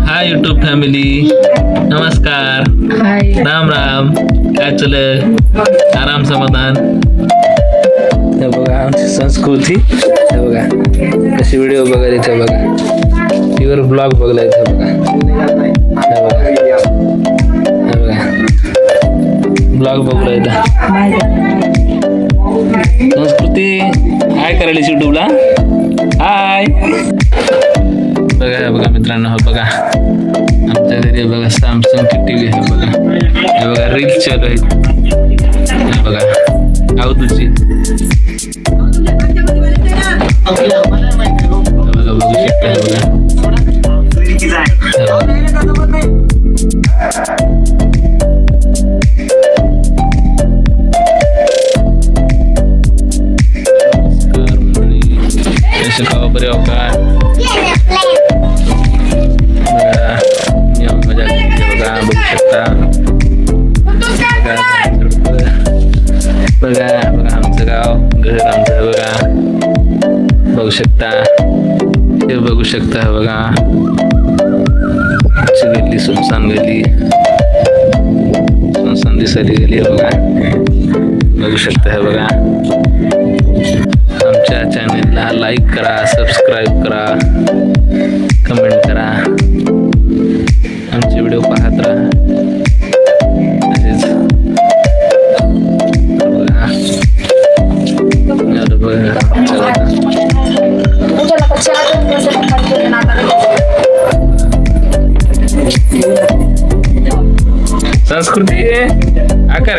Hi YouTube family, नमस्कार, राम राम. काय चाललं? आराम समाधान. हे बघा आमची संस्कृती. हे बघा कशी व्हिडिओ बघा इथे बघा, प्युअर ब्लॉग बघला इथे बघा. हे बघा, हे बघा ब्लॉग बघला इथं. संस्कृती हाय करायला यूट्यूबला. हाय बघा, हे बघा मित्रांनो, हे बघा आमच्या घरी बघा सॅमसंगची टीव्ही आहे बघा. हे बघा रील्स चालू आहेत. हे बघा अवधूची बघू शकता. कसे खावा बरे हो का मजा बघा, बघू शकता. बघा बघा आमचं गाव, घर आमचं बघा, बघू शकता. हे बघू शकता बघा, गल्ली सुनसान गल्ली, सुनसान दिसायली गल्ली बघा, बघू शकता. हे बघा आमच्या चॅनलला लाईक करा, सबस्क्राईब करा, कमेंट करा, आमचे व्हिडिओ पाहत राहा. तसेच संस्कृती आकार